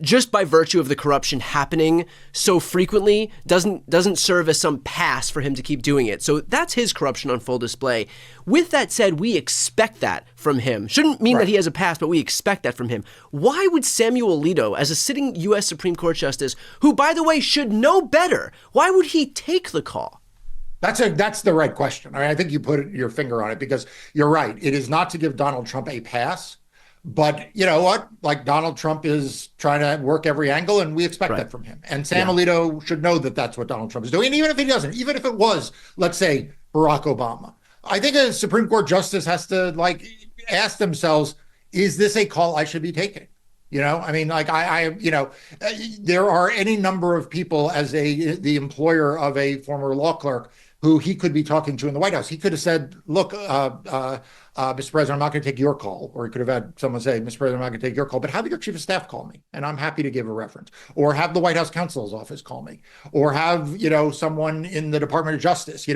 just by virtue of the corruption happening so frequently doesn't serve as some pass for him to keep doing it. So that's his corruption on full display. With that said, we expect that from him. Shouldn't mean that he has a past, but we expect that from him. Why would Samuel Alito, as a sitting U.S. Supreme Court justice, who, by the way, should know better, why would he take the call? That's the right question. I think you put your finger on it, because you're right. It is not to give Donald Trump a pass. But you know what? Like, Donald Trump is trying to work every angle, and we expect that from him. And Sam Alito should know that that's what Donald Trump is doing. And even if he doesn't, even if it was, let's say, Barack Obama, I think a Supreme Court justice has to ask themselves, is this a call I should be taking? You know, I mean, there are any number of people as the employer of a former law clerk who he could be talking to in the White House. He could have said, look, Mr. President, I'm not going to take your call. Or he could have had someone say, Mr. President, I'm not going to take your call, but have your chief of staff call me, and I'm happy to give a reference. Or have the White House counsel's office call me. Or have, someone in the Department of Justice,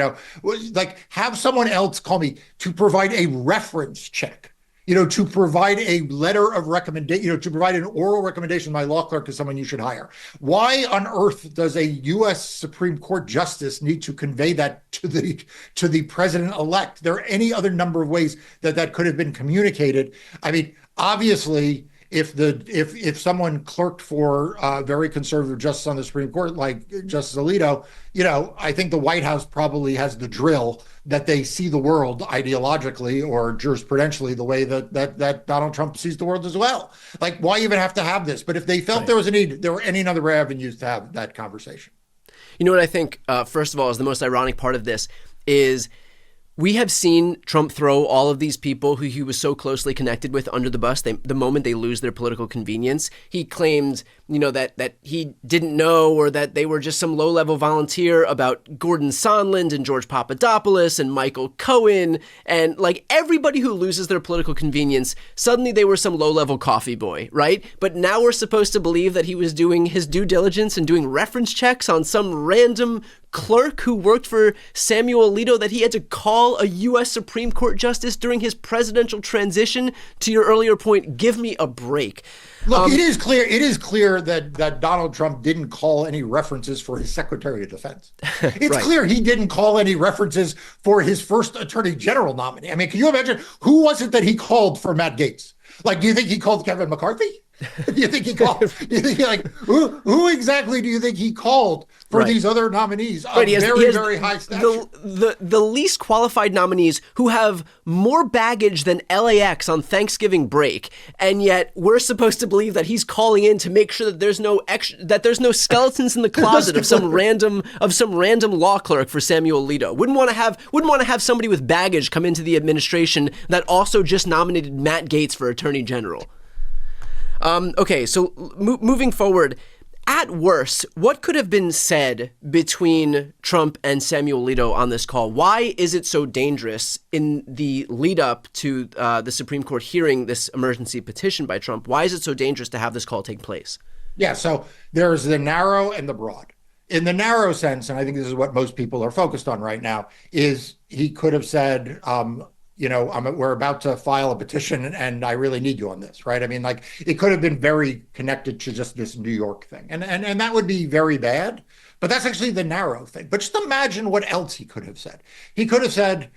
have someone else call me to provide a reference check. To provide a letter of recommendation, to provide an oral recommendation to my law clerk as someone you should hire. Why on earth does a U.S. Supreme Court justice need to convey that to the president-elect? There are any other number of ways that could have been communicated. I mean, obviously, if someone clerked for very conservative justice on the Supreme Court, like Justice Alito, I think the White House probably has the drill that they see the world ideologically or jurisprudentially the way that Donald Trump sees the world as well. Like, why even have to have this? But if they felt there was a need, there were any other avenues to have that conversation. You know what I think, first of all, is the most ironic part of this is we have seen Trump throw all of these people who he was so closely connected with under the bus the moment they lose their political convenience. He claimed, that he didn't know, or that they were just some low-level volunteer, about Gordon Sondland and George Papadopoulos and Michael Cohen. And everybody who loses their political convenience, suddenly they were some low-level coffee boy, right? But now we're supposed to believe that he was doing his due diligence and doing reference checks on some random clerk who worked for Samuel Alito, that he had to call a U.S. Supreme Court justice during his presidential transition. To your earlier point, give me a break. Look, it is clear that Donald Trump didn't call any references for his Secretary of Defense. It's clear he didn't call any references for his first Attorney General nominee. I mean, can you imagine who was it that he called for Matt Gaetz? Do you think he called Kevin McCarthy? Do you think he called? Do you think who exactly do you think he called for these other nominees of very high stature? The least qualified nominees who have more baggage than LAX on Thanksgiving break, and yet we're supposed to believe that he's calling in to make sure that there's no skeletons in the closet of some random law clerk for Samuel Alito. Wouldn't want to have somebody with baggage come into the administration that also just nominated Matt Gaetz for Attorney General. Okay, so moving forward, at worst, what could have been said between Trump and Samuel Alito on this call? Why is it so dangerous in the lead up to the Supreme Court hearing this emergency petition by Trump? Why is it so dangerous to have this call take place? Yeah, so there's the narrow and the broad. In the narrow sense, and I think this is what most people are focused on right now, is he could have said, we're about to file a petition and I really need you on this, right? I mean, it could have been very connected to just this New York thing. And that would be very bad, but that's actually the narrow thing. But just imagine what else he could have said. He could have said,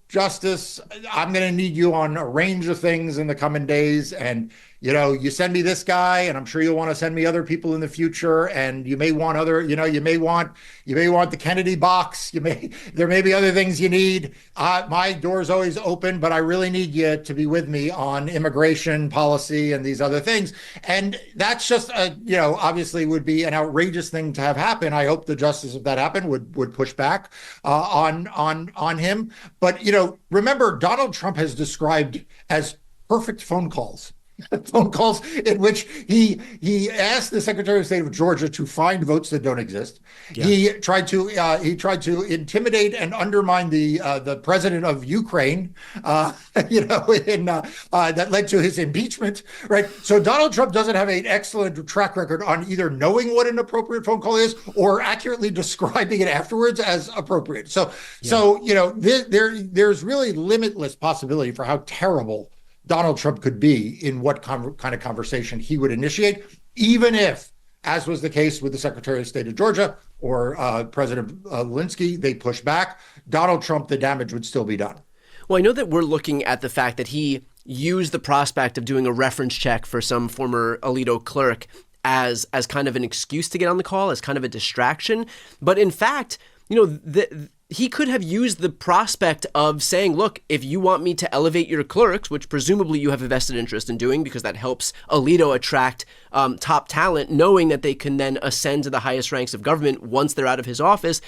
Justice, I'm going to need you on a range of things in the coming days. And, you send me this guy, and I'm sure you'll want to send me other people in the future. And you may want you may want the Kennedy box. There may be other things you need. My door's always open, but I really need you to be with me on immigration policy and these other things. And that's just, obviously would be an outrageous thing to have happen. I hope the justice, if that happened, would push back on him. But, remember, Donald Trump has described as perfect phone calls in which he asked the Secretary of State of Georgia to find votes that don't exist. Yeah. He tried to intimidate and undermine the president of Ukraine, that led to his impeachment. Right. So Donald Trump doesn't have an excellent track record on either knowing what an appropriate phone call is or accurately describing it afterwards as appropriate. So there's really limitless possibility for how terrible Donald Trump could be in what kind of conversation he would initiate, even if, as was the case with the Secretary of State of Georgia or President Zelensky, they push back. Donald Trump, the damage would still be done. Well, I know that we're looking at the fact that he used the prospect of doing a reference check for some former Alito clerk as kind of an excuse to get on the call, as kind of a distraction. But in fact, he could have used the prospect of saying, look, if you want me to elevate your clerks, which presumably you have a vested interest in doing because that helps Alito attract top talent, knowing that they can then ascend to the highest ranks of government once they're out of his office,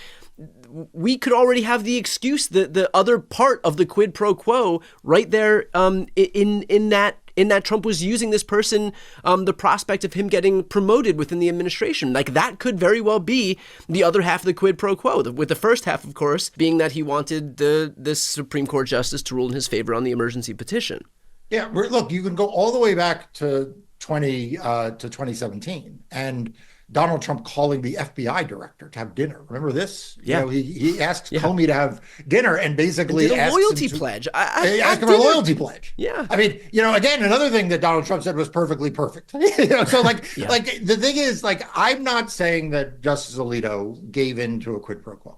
we could already have the excuse, the other part of the quid pro quo right there in that Trump was using this person, the prospect of him getting promoted within the administration. Like, that could very well be the other half of the quid pro quo, with the first half, of course, being that he wanted this Supreme Court justice to rule in his favor on the emergency petition. Yeah, look, you can go all the way back to 2017 and Donald Trump calling the FBI director to have dinner. Remember this? Yeah. He asked Comey to have dinner and basically asked a loyalty pledge. Asked him for a loyalty pledge. Yeah. I mean, again, another thing that Donald Trump said was perfectly perfect. So like the thing is, like, I'm not saying that Justice Alito gave in to a quid pro quo.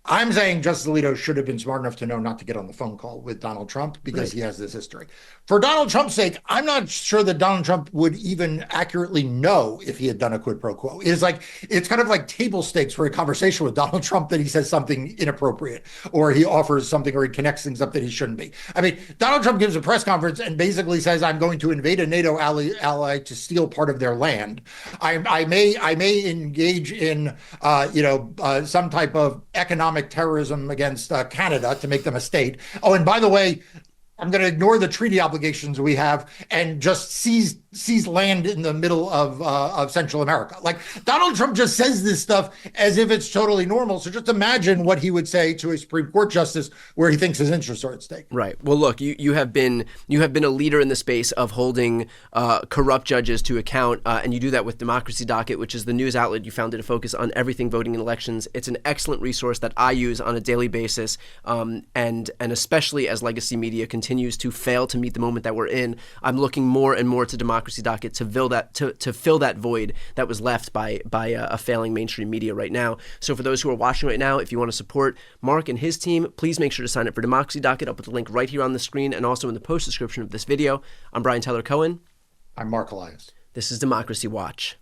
I'm saying Justice Alito should have been smart enough to know not to get on the phone call with Donald Trump because he has this history. For Donald Trump's sake, I'm not sure that Donald Trump would even accurately know if he had done a quid pro quo. It's kind of like table stakes for a conversation with Donald Trump that he says something inappropriate or he offers something or he connects things up that he shouldn't be. I mean, Donald Trump gives a press conference and basically says, I'm going to invade a NATO ally to steal part of their land. I may engage in, some type of economic terrorism against Canada to make them a state. Oh, and by the way, I'm going to ignore the treaty obligations we have and just seize land in the middle of Central America. Like, Donald Trump just says this stuff as if it's totally normal. So just imagine what he would say to a Supreme Court justice where he thinks his interests are at stake. Right. Well, look, you have been a leader in the space of holding corrupt judges to account, and you do that with Democracy Docket, which is the news outlet you founded to focus on everything voting in elections. It's an excellent resource that I use on a daily basis, and especially as legacy media continues to fail to meet the moment that we're in, I'm looking more and more to Democracy Docket to fill that void that was left by a failing mainstream media right now. So for those who are watching right now, if you want to support Mark and his team, please make sure to sign up for Democracy Docket. I'll put the link right here on the screen and also in the post description of this video. I'm Brian Tyler Cohen. I'm Mark Elias. This is Democracy Watch.